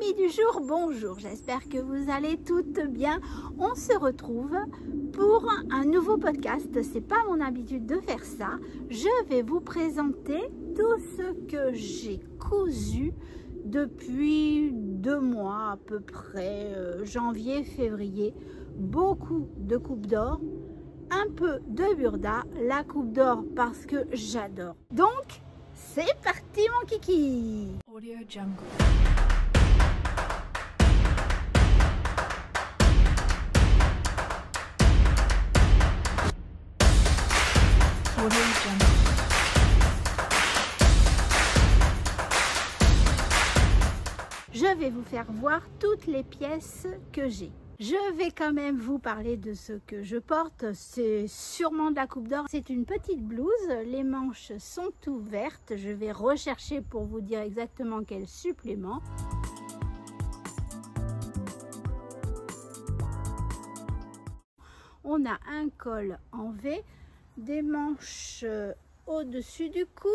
Amis du jour, bonjour, j'espère que vous allez toutes bien. On se retrouve pour un nouveau podcast. C'est pas mon habitude de faire ça. Je vais vous présenter tout ce que j'ai cousu depuis 2 mois à peu près, janvier, février. Beaucoup de coupe d'or, un peu de burda, la coupe d'or parce que j'adore. Donc, c'est parti mon kiki. Audio Jungle. Audio Jungle. Je vais vous faire voir toutes les pièces que j'ai. Je vais quand même vous parler de ce que je porte. C'est sûrement de la coupe d'or. C'est une petite blouse. Les manches sont ouvertes. Je vais rechercher pour vous dire exactement quel supplément. On a un col en V, des manches au-dessus du coude.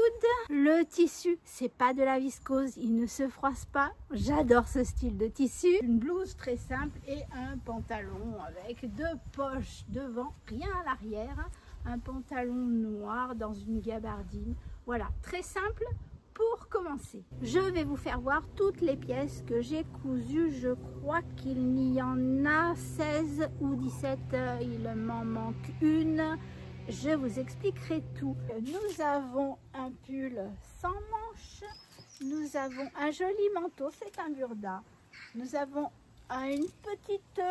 Le tissu, c'est pas de la viscose, il ne se froisse pas. J'adore ce style de tissu. Une blouse très simple et un pantalon avec 2 poches devant, rien à l'arrière. Un pantalon noir dans une gabardine. Voilà, très simple pour commencer. Je vais vous faire voir toutes les pièces que j'ai cousues. Je crois qu'il n'y en a 16 ou 17. Il m'en manque une. Je vous expliquerai tout. Nous avons un pull sans manches. Nous avons un joli manteau, c'est un burda. Nous avons une petite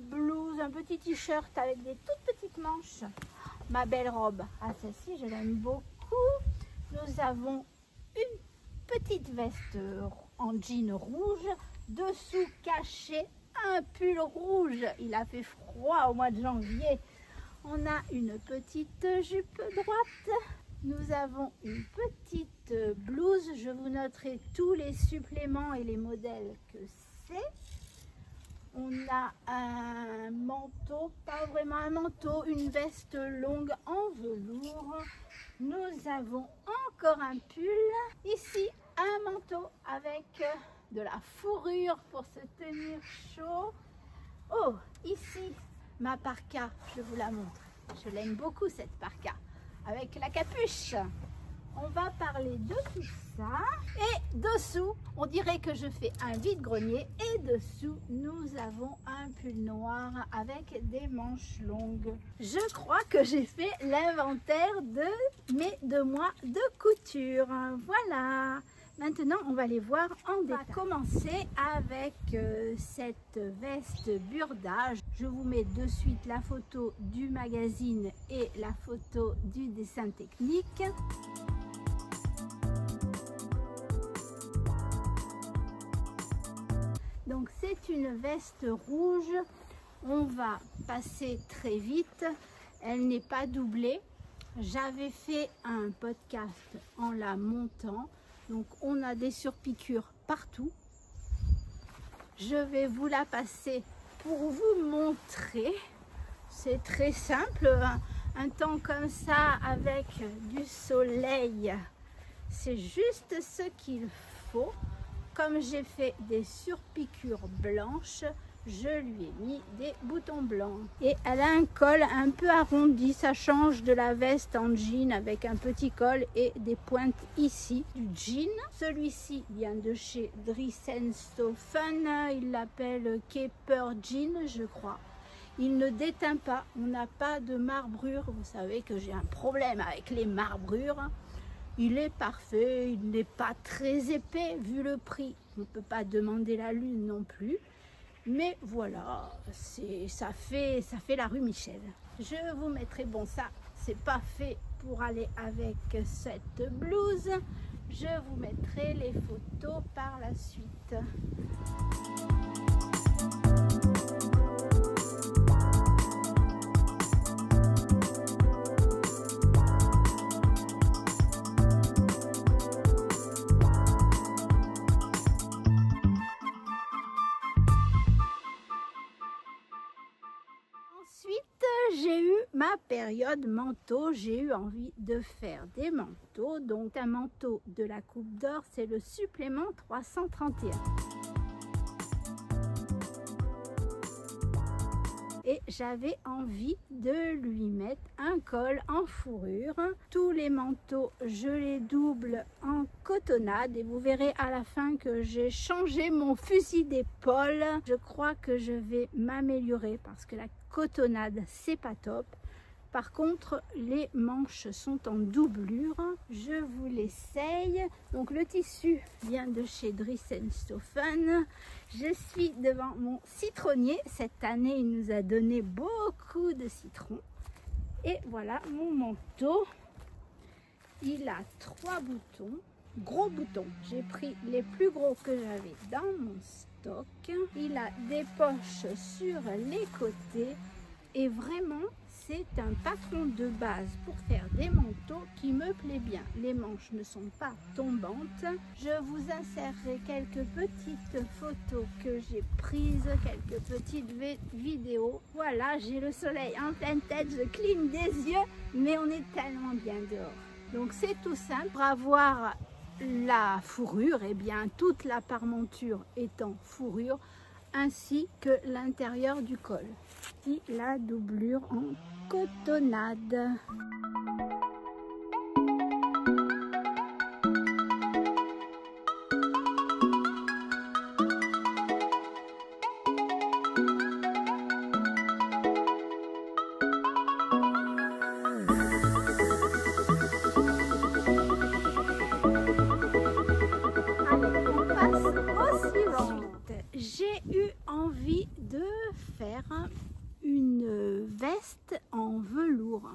blouse, un petit t-shirt avec des toutes petites manches. Ma belle robe. Ah, celle-ci, je l'aime beaucoup. Nous avons une petite veste en jean rouge. Dessous caché un pull rouge. Il a fait froid au mois de janvier. On a une petite jupe droite. Nous avons une petite blouse. Je vous noterai tous les suppléments et les modèles que c'est. On a un manteau, pas vraiment un manteau, une veste longue en velours. Nous avons encore un pull. Ici, un manteau avec de la fourrure pour se tenir chaud. Oh, ici, ma parka, je vous la montre. Je l'aime beaucoup cette parka, avec la capuche. On va parler de tout ça. Et dessous, on dirait que je fais un vide-grenier. Et dessous, nous avons un pull noir avec des manches longues. Je crois que j'ai fait l'inventaire de mes 2 mois de couture. Voilà. Maintenant, on va les voir en détail. On va commencer avec cette veste burda. Je vous mets de suite la photo du magazine et la photo du dessin technique. Donc, c'est une veste rouge. On va passer très vite. Elle n'est pas doublée. J'avais fait un podcast en la montant. Donc on a des surpiqûres partout. Je vais vous la passer pour vous montrer. C'est très simple. Un temps comme ça avec du soleil, c'est juste ce qu'il faut. Comme j'ai fait des surpiqûres blanches, je lui ai mis des boutons blancs. Et elle a un col un peu arrondi, ça change de la veste en jean avec un petit col et des pointes ici du jean. Celui-ci vient de chez Dressenstoffen, il l'appelle Keeper Jean je crois. Il ne déteint pas, on n'a pas de marbrure, vous savez que j'ai un problème avec les marbrures. Il est parfait, il n'est pas très épais vu le prix, on ne peut pas demander la lune non plus. Mais voilà, ça fait la rue Michel. Je vous mettrai, bon ça, c'est pas fait pour aller avec cette blouse. Je vous mettrai les photos par la suite. Ensuite, j'ai eu ma période manteau. J'ai eu envie de faire des manteaux. Donc, un manteau de la coupe d'or, c'est le supplément 331. et j'avais envie de lui mettre un col en fourrure. Tous les manteaux, je les double en cotonnade et vous verrez à la fin que j'ai changé mon fusil d'épaule. Je crois que je vais m'améliorer parce que la cotonnade, c'est pas top. Par contre, les manches sont en doublure. Je vous l'essaye. Donc le tissu vient de chez Dries & Stoffen. Je suis devant mon citronnier. Cette année, il nous a donné beaucoup de citrons. Et voilà mon manteau. Il a 3 boutons, gros boutons. J'ai pris les plus gros que j'avais dans mon stock. Il a des poches sur les côtés. Et vraiment, c'est un patron de base pour faire des manteaux qui me plaît bien. Les manches ne sont pas tombantes. Je vous insérerai quelques petites photos que j'ai prises, quelques petites vidéos. Voilà, j'ai le soleil en pleine tête, je cligne des yeux, mais on est tellement bien dehors. Donc c'est tout simple. Pour avoir la fourrure, et bien toute la parmenture est en fourrure, ainsi que l'intérieur du col. Et la doublure en cotonnade. J'ai eu envie de faire une veste en velours.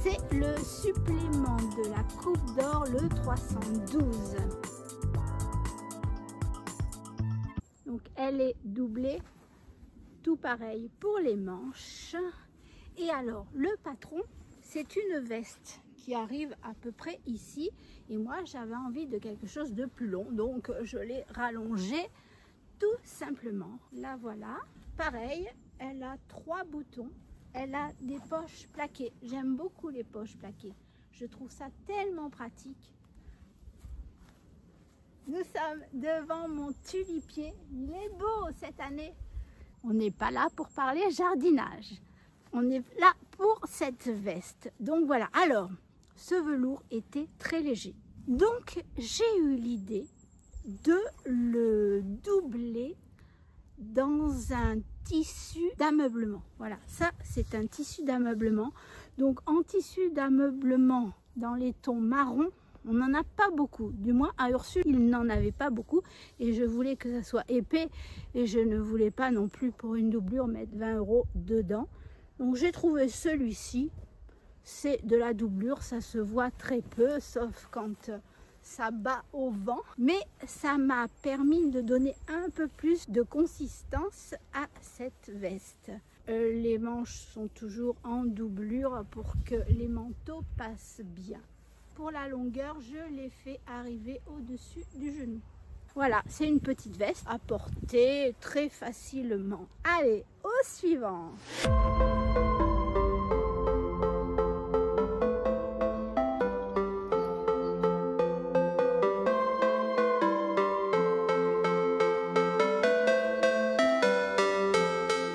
C'est le supplément de la Coupe d'Or, le 312. Donc elle est doublée, tout pareil pour les manches. Et alors le patron, c'est une veste qui arrive à peu près ici, et moi j'avais envie de quelque chose de plus long, donc je l'ai rallongée tout simplement. La voilà, pareil, elle a 3 boutons, elle a des poches plaquées. J'aime beaucoup les poches plaquées, je trouve ça tellement pratique. Nous sommes devant mon tulipier, il est beau cette année. On n'est pas là pour parler jardinage, on est là pour cette veste. Donc voilà, alors ce velours était très léger, donc j'ai eu l'idée de le doubler dans un tissu d'ameublement. Voilà, ça c'est un tissu d'ameublement. Donc en tissu d'ameublement dans les tons marron, on n'en a pas beaucoup, du moins à Ursule il n'en avait pas beaucoup, et je voulais que ça soit épais et je ne voulais pas non plus pour une doublure mettre 20 € dedans. Donc j'ai trouvé celui-ci, c'est de la doublure, ça se voit très peu, sauf quand ça bat au vent. Mais ça m'a permis de donner un peu plus de consistance à cette veste. Les manches sont toujours en doublure pour que les manteaux passent bien. Pour la longueur, je l'ai fait arriver au-dessus du genou. Voilà, c'est une petite veste à porter très facilement. Allez, au suivant.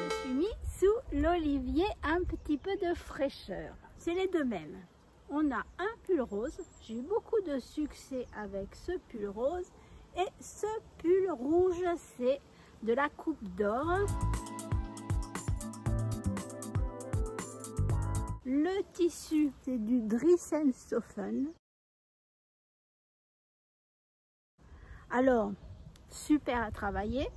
Je suis mis sous l'olivier un petit peu de fraîcheur. C'est les deux mêmes. On a un pull rose. J'ai eu beaucoup de succès avec ce pull rose. Et ce pull rouge, c'est de la Coupe d'Or. Le tissu, c'est du Dries & Stoffen. Alors, super à travailler.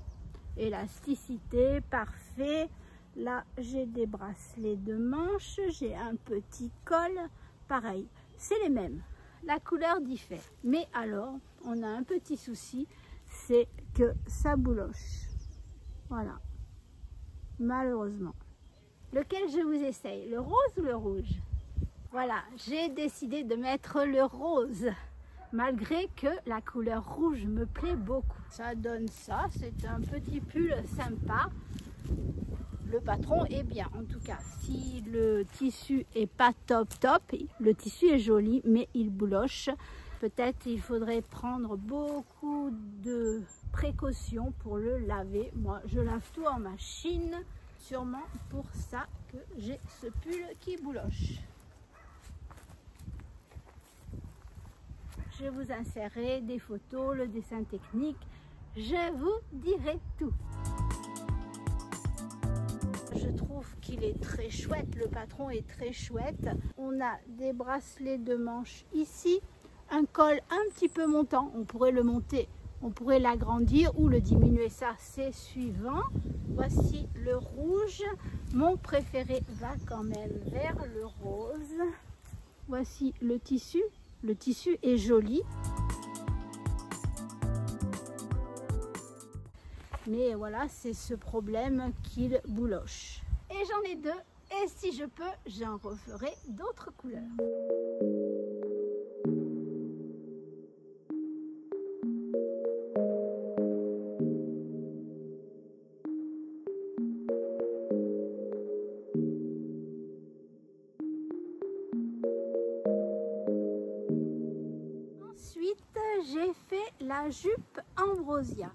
Élasticité, parfait. Là, j'ai des bracelets de manches. J'ai un petit col. Pareil, c'est les mêmes. La couleur diffère. Mais alors, on a un petit souci, c'est que ça bouloche. Voilà. Malheureusement. Lequel je vous essaye, le rose ou le rouge? Voilà, j'ai décidé de mettre le rose. Malgré que la couleur rouge me plaît beaucoup. Ça donne ça, c'est un petit pull sympa. Le patron est bien, en tout cas. Si le tissu est pas top, le tissu est joli, mais il bouloche. Peut-être il faudrait prendre beaucoup de précautions pour le laver. Moi, je lave tout en machine. Sûrement pour ça que j'ai ce pull qui bouloche. Je vous insérerai des photos, le dessin technique. Je vous dirai tout. Je trouve qu'il est très chouette, le patron est très chouette. On a des bracelets de manches ici, un col un petit peu montant, on pourrait le monter, on pourrait l'agrandir ou le diminuer, ça c'est suivant. Voici le rouge, mon préféré va quand même vers le rose. Voici le tissu est joli. Mais voilà, c'est ce problème qu'il bouloche. Et j'en ai deux, et si je peux, j'en referai d'autres couleurs. Ensuite, j'ai fait la jupe Ambrosia.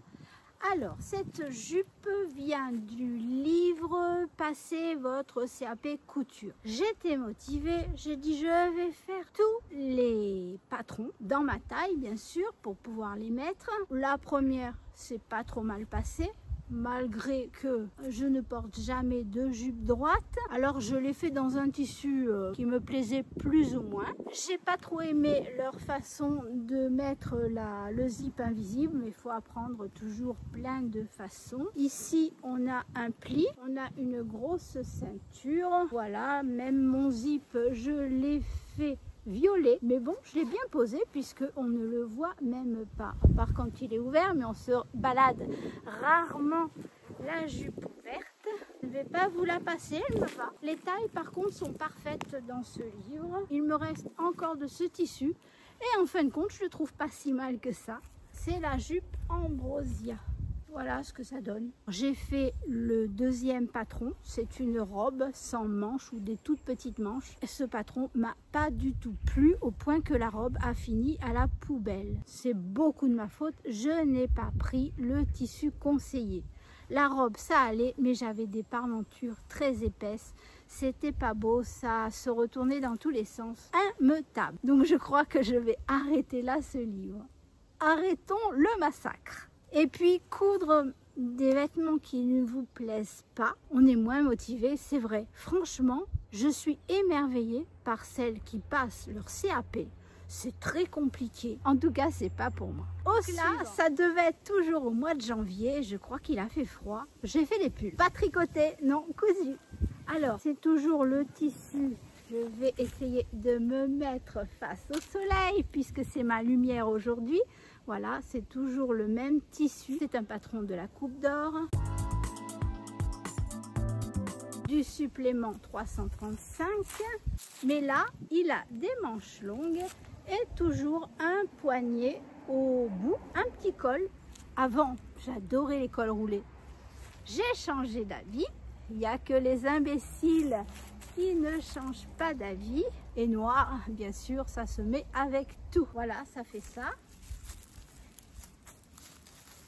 Alors, cette jupe vient du livre « Passez votre CAP couture ». J'étais motivée, j'ai dit je vais faire tous les patrons dans ma taille, bien sûr, pour pouvoir les mettre. La première, c'est pas trop mal passé, malgré que je ne porte jamais de jupe droite. Alors je l'ai fait dans un tissu qui me plaisait plus ou moins. J'ai pas trop aimé leur façon de mettre le zip invisible, mais il faut apprendre toujours plein de façons. Ici on a un pli, on a une grosse ceinture. Voilà, même mon zip je l'ai fait violet, mais bon, je l'ai bien posé puisque on ne le voit même pas, à part quand il est ouvert, mais on se balade rarement la jupe ouverte. Je ne vais pas vous la passer, elle me va. Les tailles par contre sont parfaites dans ce livre. Il me reste encore de ce tissu et en fin de compte je le trouve pas si mal que ça. C'est la jupe Ambrosia. Voilà ce que ça donne. J'ai fait le deuxième patron. C'est une robe sans manches ou des toutes petites manches. Ce patron m'a pas du tout plu au point que la robe a fini à la poubelle. C'est beaucoup de ma faute. Je n'ai pas pris le tissu conseillé. La robe, ça allait, mais j'avais des parmentures très épaisses. C'était pas beau, ça se retournait dans tous les sens. Immeutable. Donc je crois que je vais arrêter là ce livre. Arrêtons le massacre. Et puis coudre des vêtements qui ne vous plaisent pas, on est moins motivé, c'est vrai. Franchement, je suis émerveillée par celles qui passent leur CAP. C'est très compliqué. En tout cas, c'est pas pour moi. Là, ça devait être toujours au mois de janvier. Je crois qu'il a fait froid. J'ai fait des pulls. Pas tricotés, non, cousus. Alors, c'est toujours le tissu. Je vais essayer de me mettre face au soleil puisque c'est ma lumière aujourd'hui. Voilà, c'est toujours le même tissu. C'est un patron de la Coupe d'Or. Du supplément 335. Mais là, il a des manches longues et toujours un poignet au bout. Un petit col. Avant, j'adorais les cols roulés. J'ai changé d'avis. Il n'y a que les imbéciles qui ne changent pas d'avis. Et noir, bien sûr, ça se met avec tout. Voilà, ça fait ça.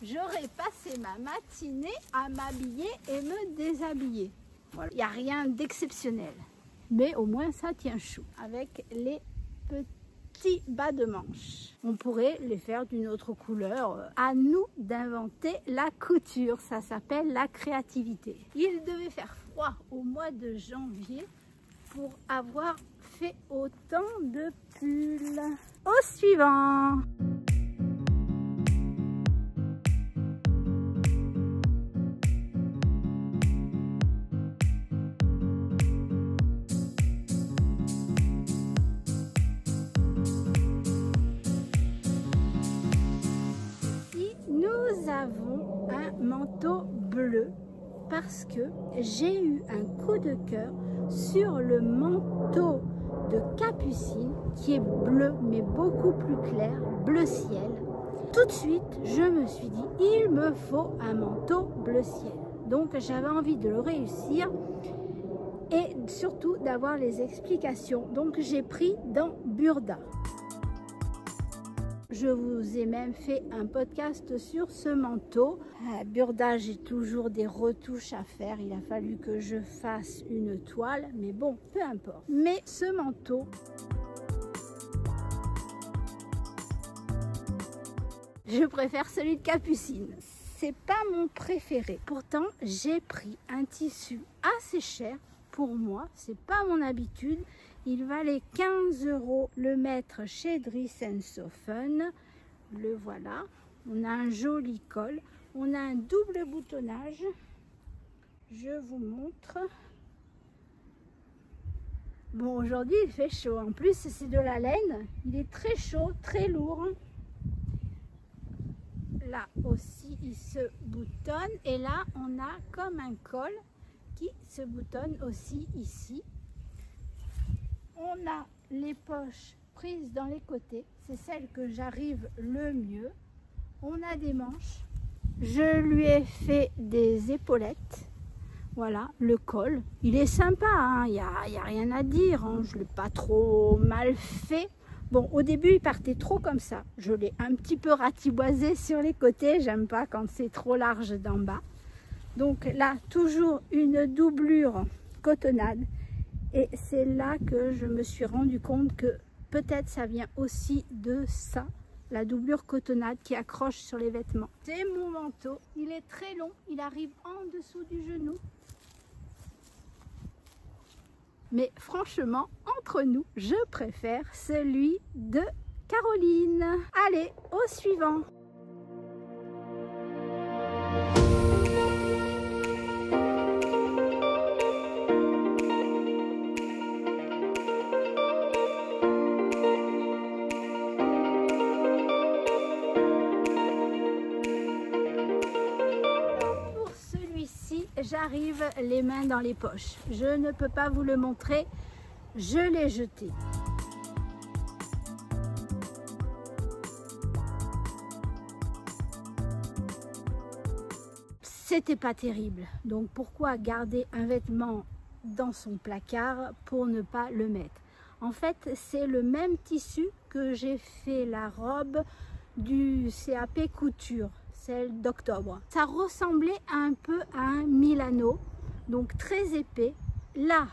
J'aurais passé ma matinée à m'habiller et me déshabiller. Voilà. Il n'y a rien d'exceptionnel. Mais au moins, ça tient chou. Avec les petits bas de manche. On pourrait les faire d'une autre couleur. À nous d'inventer la couture. Ça s'appelle la créativité. Il devait faire froid au mois de janvier pour avoir fait autant de pulls. Au suivant. Nous avons un manteau bleu parce que j'ai eu un coup de cœur sur le manteau de Capucine qui est bleu mais beaucoup plus clair, bleu ciel. Tout de suite, je me suis dit, il me faut un manteau bleu ciel. Donc j'avais envie de le réussir et surtout d'avoir les explications. Donc j'ai pris dans Burda. Je vous ai même fait un podcast sur ce manteau. À Burda, j'ai toujours des retouches à faire. Il a fallu que je fasse une toile, mais bon, peu importe. Mais ce manteau, je préfère celui de Capucine. C'est pas mon préféré. Pourtant, j'ai pris un tissu assez cher. Pour moi, c'est pas mon habitude. Il valait 15 € le mètre chez Dries & Soffen. Le voilà. On a un joli col. On a un double boutonnage. Je vous montre. Bon, aujourd'hui, il fait chaud. En plus, c'est de la laine. Il est très chaud, très lourd. Là aussi, il se boutonne. Et là, on a comme un col qui se boutonne aussi ici. On a les poches prises dans les côtés. C'est celle que j'arrive le mieux. On a des manches. Je lui ai fait des épaulettes. Voilà, le col. Il est sympa, hein. Il y a rien à dire. Hein. Je ne l'ai pas trop mal fait. Bon, au début, il partait trop comme ça. Je l'ai un petit peu ratiboisé sur les côtés. J'aime pas quand c'est trop large d'en bas. Donc là, toujours une doublure cotonnade. Et c'est là que je me suis rendu compte que peut-être ça vient aussi de ça, la doublure cotonnade qui accroche sur les vêtements. C'est mon manteau. Il est très long. Il arrive en dessous du genou. Mais franchement, entre nous, je préfère celui de Caroline. Allez, au suivant. J'arrive les mains dans les poches. Je ne peux pas vous le montrer. Je l'ai jeté. C'était pas terrible. Donc pourquoi garder un vêtement dans son placard pour ne pas le mettre? En fait, c'est le même tissu que j'ai fait la robe du CAP couture. Celle d'octobre. Ça ressemblait un peu à un Milano, donc très épais. Là,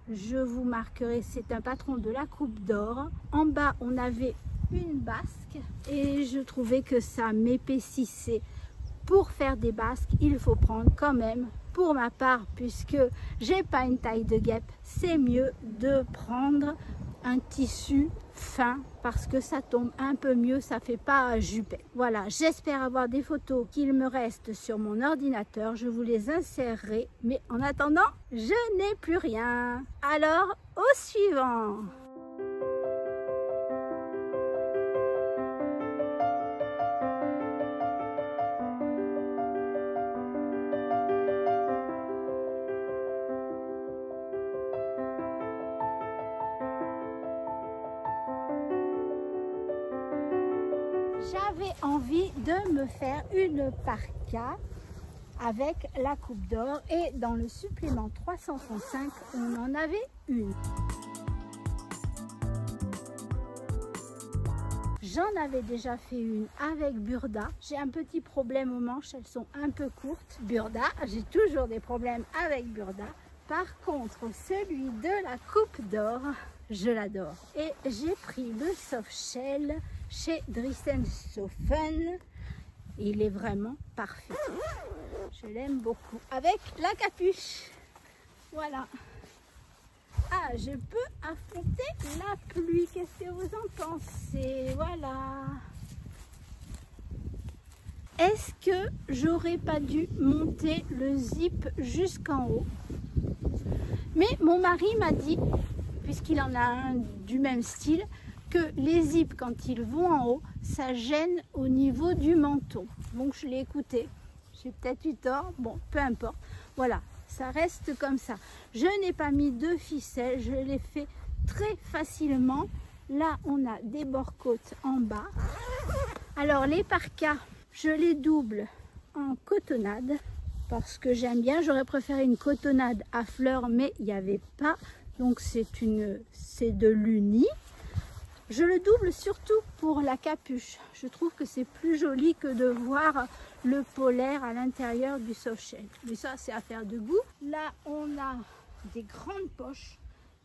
je vous marquerai, c'est un patron de la Coupe d'Or. En bas, on avait une basque et je trouvais que ça m'épaississait. Pour faire des basques, il faut prendre quand même, pour ma part, puisque j'ai pas une taille de guêpe, c'est mieux de prendre un tissu fin parce que ça tombe un peu mieux, ça fait pas jupette. Voilà, j'espère avoir des photos qu'il me reste sur mon ordinateur, je vous les insérerai, mais en attendant, je n'ai plus rien. Alors, au suivant. J'avais envie de me faire une parka avec la Coupe d'Or et dans le supplément 335, on en avait une. J'en avais déjà fait une avec Burda. J'ai un petit problème aux manches, elles sont un peu courtes. Burda, j'ai toujours des problèmes avec Burda. Par contre, celui de la Coupe d'Or, je l'adore. Et j'ai pris le soft shell chez Dries & Soffen. Il est vraiment parfait. Je l'aime beaucoup. Avec la capuche. Voilà. Ah, je peux affronter la pluie. Qu'est-ce que vous en pensez? Voilà. Est-ce que j'aurais pas dû monter le zip jusqu'en haut? Mais mon mari m'a dit, puisqu'il en a un du même style, que les zips, quand ils vont en haut, ça gêne au niveau du menton. Donc je l'ai écouté. J'ai peut-être eu tort. Bon, peu importe. Voilà, ça reste comme ça. Je n'ai pas mis de ficelle. Je l'ai fait très facilement. Là, on a des bords-côtes en bas. Alors, les parkas, je les double en cotonnade parce que j'aime bien. J'aurais préféré une cotonnade à fleurs, mais il n'y avait pas. Donc, c'est de l'uni. Je le double surtout pour la capuche. Je trouve que c'est plus joli que de voir le polaire à l'intérieur du softshell. Mais ça, c'est affaire de goût. Là, on a des grandes poches,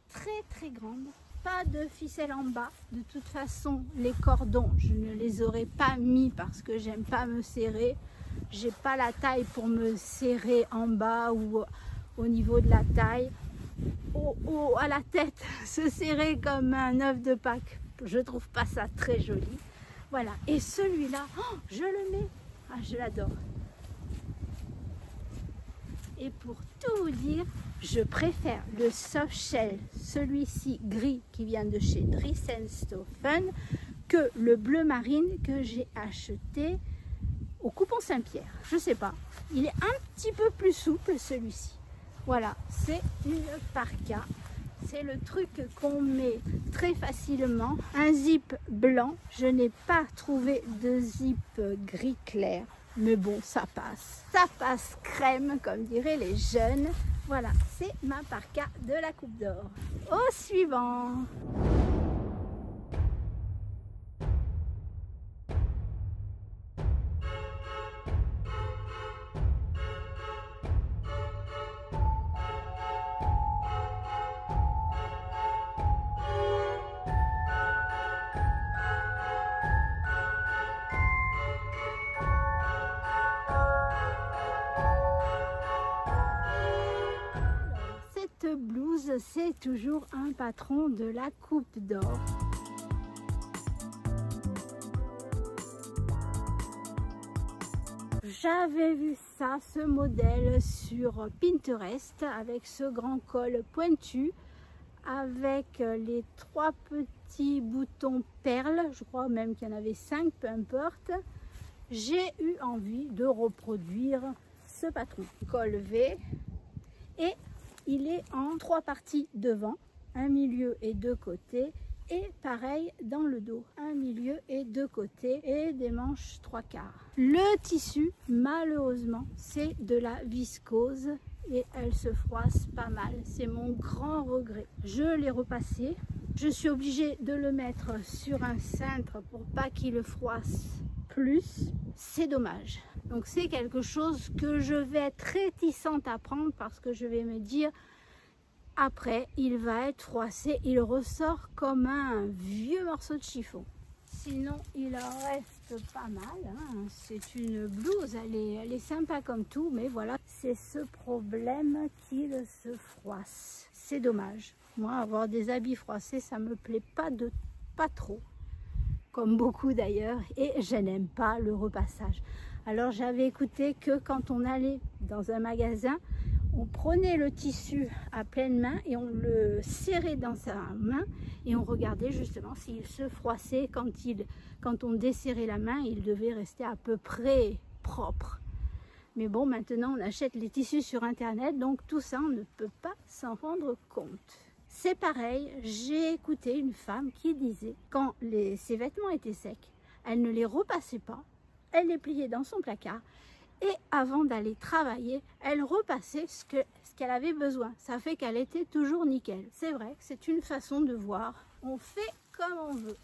très grandes. Pas de ficelle en bas. De toute façon, les cordons, je ne les aurais pas mis parce que j'aime pas me serrer. J'ai pas la taille pour me serrer en bas ou au niveau de la taille. À la tête, se serrer comme un œuf de Pâques. Je trouve pas ça très joli. Voilà. Et celui-là, oh, je le mets. Ah, je l'adore. Et pour tout vous dire, je préfère le soft shell, celui-ci gris qui vient de chez Dries&Stoffen, que le bleu marine que j'ai acheté au Coupon Saint-Pierre. Je sais pas, il est un petit peu plus souple celui-ci. Voilà, c'est une parka. C'est le truc qu'on met très facilement. Un zip blanc. Je n'ai pas trouvé de zip gris clair. Mais bon, ça passe. Ça passe crème, comme diraient les jeunes. Voilà, c'est ma parka de la Coupe d'Or. Au suivant. Cette blouse, c'est toujours un patron de la Coupe d'Or. J'avais vu ça, ce modèle sur Pinterest avec ce grand col pointu, avec les 3 petits boutons perles, je crois même qu'il y en avait 5, peu importe. J'ai eu envie de reproduire ce patron. Col V et il est en 3 parties devant, un milieu et 2 côtés, et pareil dans le dos, un milieu et 2 côtés, et des manches 3/4. Le tissu, malheureusement, c'est de la viscose et elle se froisse pas mal. C'est mon grand regret. Je l'ai repassé. Je suis obligée de le mettre sur un cintre pour pas qu'il le froisse plus. C'est dommage. Donc c'est quelque chose que je vais être réticente à prendre parce que je vais me dire après il va être froissé, il ressort comme un vieux morceau de chiffon. Sinon il en reste pas mal, hein. C'est une blouse, elle est sympa comme tout, mais voilà, c'est ce problème qu'il se froisse. C'est dommage. Moi, avoir des habits froissés, ça me plaît pas trop, comme beaucoup d'ailleurs, et je n'aime pas le repassage. Alors j'avais écouté que quand on allait dans un magasin, on prenait le tissu à pleine main et on le serrait dans sa main et on regardait justement s'il se froissait. Quand on desserrait la main, il devait rester à peu près propre. Mais bon, maintenant on achète les tissus sur internet, donc tout ça on ne peut pas s'en rendre compte. C'est pareil, j'ai écouté une femme qui disait quand ses vêtements étaient secs, elle ne les repassait pas, elle les pliait dans son placard et avant d'aller travailler, elle repassait ce qu'elle avait besoin. Ça fait qu'elle était toujours nickel. C'est vrai que c'est une façon de voir. On fait comme on veut.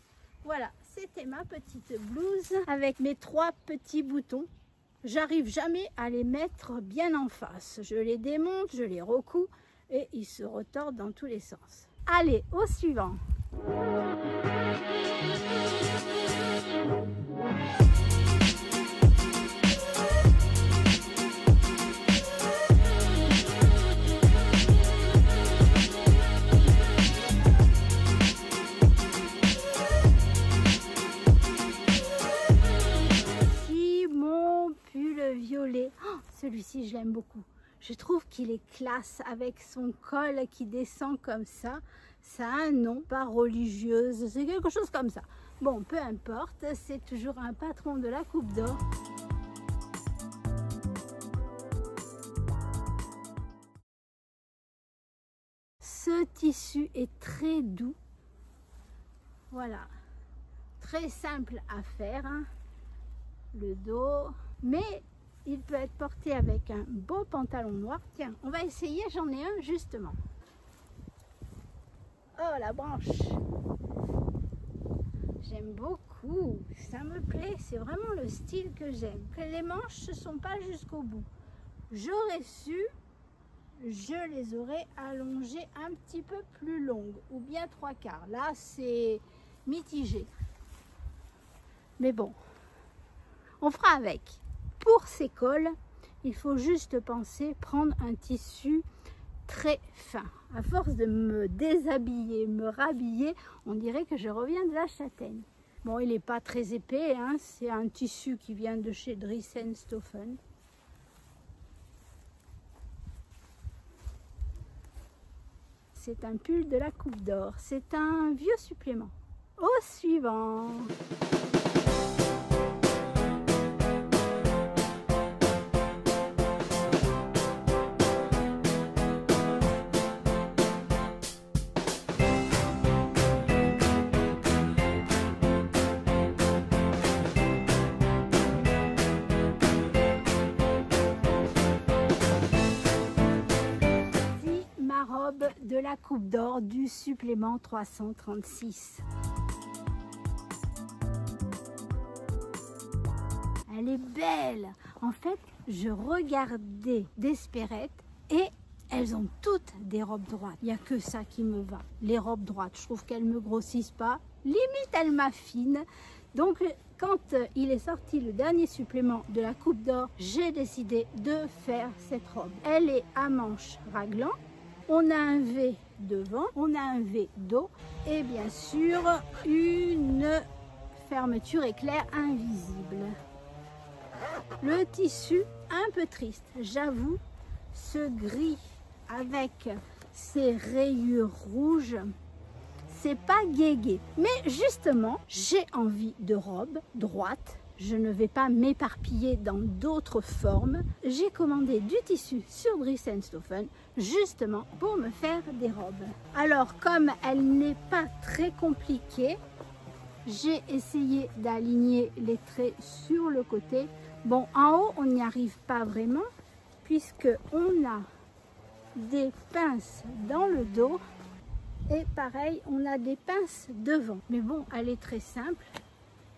Voilà, c'était ma petite blouse avec mes 3 petits boutons. J'arrive jamais à les mettre bien en face. Je les démonte, je les recoue et ils se retordent dans tous les sens. Allez, au suivant. Violet, oh, celui-ci je l'aime beaucoup. Je trouve qu'il est classe avec son col qui descend comme ça. Ça a un nom, pas religieuse, c'est quelque chose comme ça. Bon, peu importe, c'est toujours un patron de la Coupe d'Or. Ce tissu est très doux. Voilà, très simple à faire, hein. Le dos, mais il peut être porté avec un beau pantalon noir. Tiens, on va essayer, j'en ai un justement. Oh, la branche. j'aime beaucoup, ça me plaît, c'est vraiment le style que j'aime. Les manches ne sont pas jusqu'au bout. J'aurais su, je les aurais allongées un petit peu plus longues, ou bien 3/4. Là, c'est mitigé. Mais bon, on fera avec. Pour ces cols, il faut juste penser prendre un tissu très fin. À force de me déshabiller, me rhabiller, on dirait que je reviens de la châtaigne. Bon, il n'est pas très épais, hein, c'est un tissu qui vient de chez Dries & Stoffen. C'est un pull de la Coupe d'Or, c'est un vieux supplément. Au suivant. De la Coupe d'Or du supplément 336. Elle est belle. En fait, je regardais d'Espérette et elles ont toutes des robes droites. Il n'y a que ça qui me va. Les robes droites, je trouve qu'elles ne me grossissent pas. Limite, elles m'affinent. Donc, quand il est sorti le dernier supplément de la Coupe d'Or, j'ai décidé de faire cette robe. Elle est à manches raglan. On a un V devant, on a un V dos et bien sûr une fermeture éclair invisible. Le tissu un peu triste, j'avoue, ce gris avec ces rayures rouges, c'est pas guégué. Mais justement, j'ai envie de robe droite. Je ne vais pas m'éparpiller dans d'autres formes. J'ai commandé du tissu sur Dries & Stoffen justement pour me faire des robes. Alors comme elle n'est pas très compliquée, j'ai essayé d'aligner les traits sur le côté. Bon, en haut, on n'y arrive pas vraiment puisque on a des pinces dans le dos et pareil, on a des pinces devant. Mais bon, elle est très simple.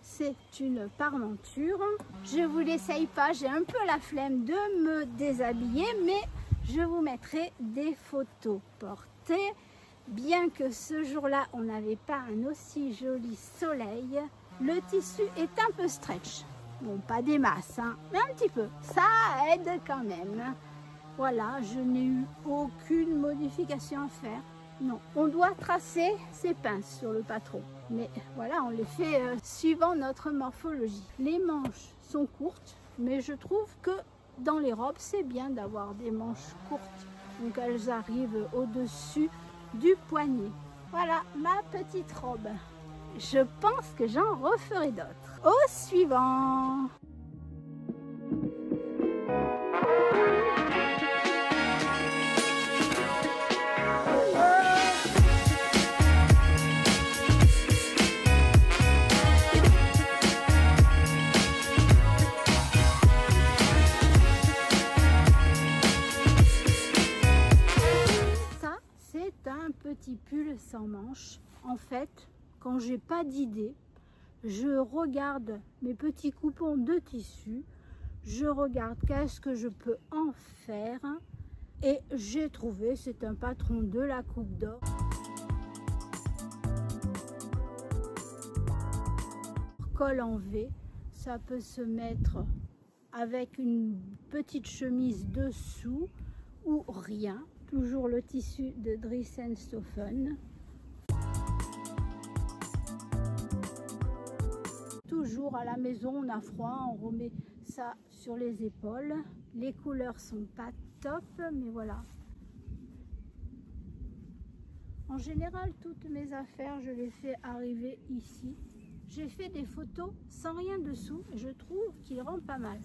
C'est une parmenture. Je vous l'essaye pas, j'ai un peu la flemme de me déshabiller, mais je vous mettrai des photos portées. Bien que ce jour-là, on n'avait pas un aussi joli soleil, le tissu est un peu stretch. Bon, pas des masses, hein, mais un petit peu. Ça aide quand même. Voilà, je n'ai eu aucune modification à faire. Non, on doit tracer ses pinces sur le patron. Mais voilà, on les fait suivant notre morphologie. Les manches sont courtes, mais je trouve que dans les robes, c'est bien d'avoir des manches courtes. Donc elles arrivent au-dessus du poignet. Voilà ma petite robe. Je pense que j'en referai d'autres. Au suivant. Petit pull sans manches. En fait, quand j'ai pas d'idée, je regarde mes petits coupons de tissu, je regarde qu'est-ce que je peux en faire et j'ai trouvé, c'est un patron de la Coupe d'Or. Col en V, ça peut se mettre avec une petite chemise dessous ou rien. Toujours le tissu de Dries & Stoffen. Toujours à la maison, on a froid, on remet ça sur les épaules. Les couleurs sont pas top, mais voilà. En général, toutes mes affaires, je les fais arriver ici. J'ai fait des photos sans rien dessous et je trouve qu'il rend pas mal.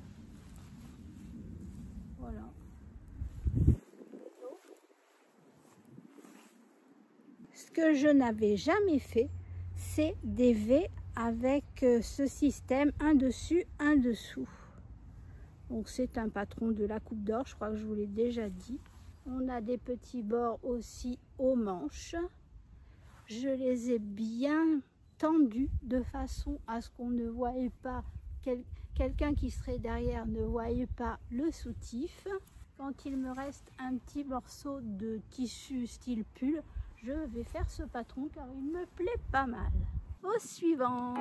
Voilà. Ce que je n'avais jamais fait, c'est des V avec ce système, un dessus, un dessous. Donc c'est un patron de la Coupe d'Or, je crois que je vous l'ai déjà dit. On a des petits bords aussi aux manches. Je les ai bien tendu de façon à ce qu'on ne voie pas, quelqu'un qui serait derrière ne voie pas le soutif. Quand il me reste un petit morceau de tissu style pull, je vais faire ce patron car il me plaît pas mal. Au suivant.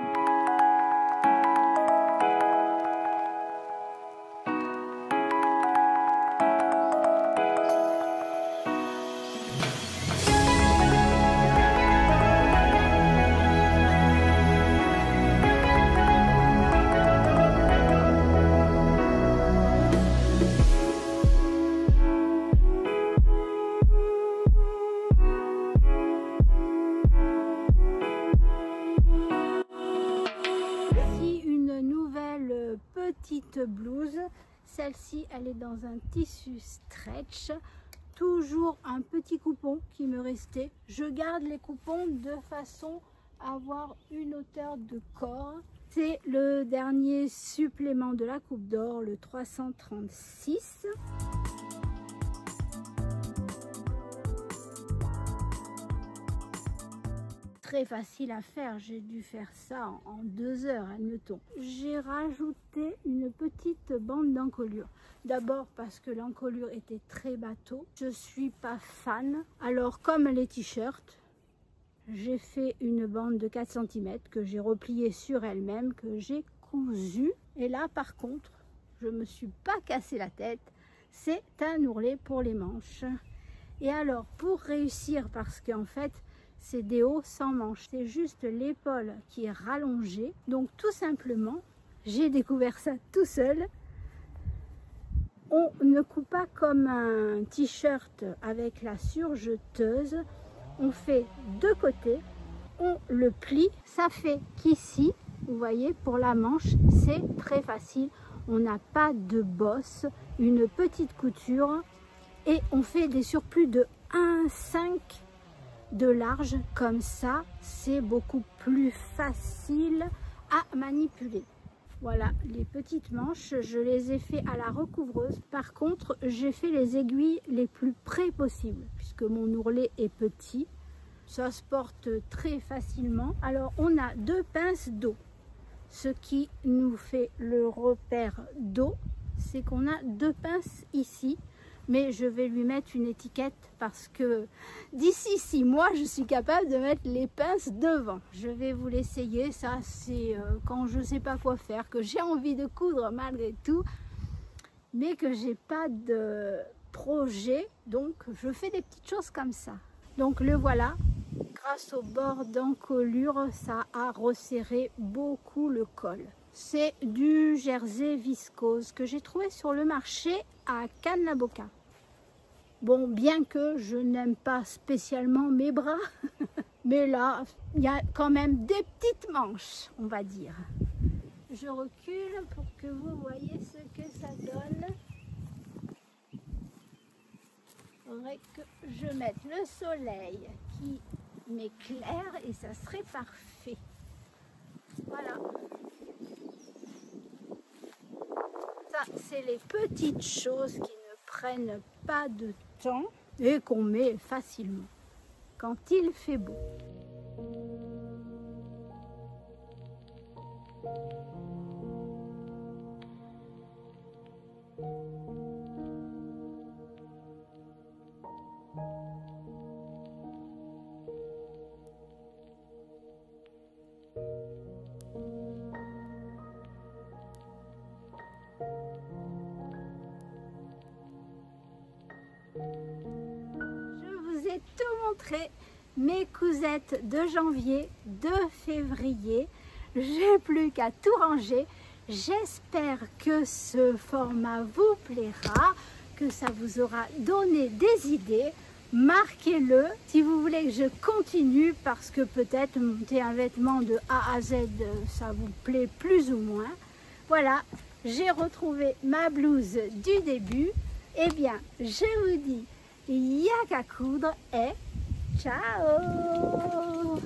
Petite blouse, celle-ci elle est dans un tissu stretch, toujours un petit coupon qui me restait. Je garde les coupons de façon à avoir une hauteur de corps. C'est le dernier supplément de la Coupe d'Or, le 336. Très facile à faire, j'ai dû faire ça en 2 heures, admettons. J'ai rajouté une petite bande d'encolure. D'abord parce que l'encolure était très bateau, je suis pas fan. Alors comme les t-shirts, j'ai fait une bande de 4 cm que j'ai repliée sur elle-même, que j'ai cousue. Et là par contre, je me suis pas cassé la tête, c'est un ourlet pour les manches. Et alors pour réussir, parce qu'en fait, c'est des hauts sans manches, c'est juste l'épaule qui est rallongée. Donc tout simplement, j'ai découvert ça tout seul. On ne coupe pas comme un t-shirt avec la surjeteuse. On fait de côté, on le plie. Ça fait qu'ici, vous voyez, pour la manche, c'est très facile. On n'a pas de bosse, une petite couture et on fait des surplus de 1,5 de large, comme ça c'est beaucoup plus facile à manipuler. Voilà, les petites manches, je les ai fait à la recouvreuse. Par contre, j'ai fait les aiguilles les plus près possible puisque mon ourlet est petit. Ça se porte très facilement. Alors on a 2 pinces d'eau. Ce qui nous fait le repère d'eau, c'est qu'on a 2 pinces ici. Mais je vais lui mettre une étiquette parce que d'ici 6 mois, je suis capable de mettre les pinces devant. Je vais vous l'essayer, ça c'est quand je ne sais pas quoi faire, que j'ai envie de coudre malgré tout, mais que j'ai pas de projet, donc je fais des petites choses comme ça. Donc le voilà, grâce au bord d'encolure, ça a resserré beaucoup le col. C'est du jersey viscose que j'ai trouvé sur le marché à Cannes-la-Boca. Bon, bien que je n'aime pas spécialement mes bras, mais là, il y a quand même des petites manches, on va dire. Je recule pour que vous voyez ce que ça donne. Il faudrait que je mette le soleil qui m'éclaire et ça serait parfait. Voilà. Ça, c'est les petites choses qui ne prennent pas de temps et qu'on met facilement quand il fait beau. Tout montrer mes cousettes de janvier, de février. J'ai plus qu'à tout ranger. J'espère que ce format vous plaira, que ça vous aura donné des idées. Marquez-le si vous voulez que je continue, parce que peut-être monter un vêtement de A à Z, ça vous plaît plus ou moins. Voilà, j'ai retrouvé ma blouse du début. Eh bien, je vous dis, il n'y a qu'à coudre et ciao!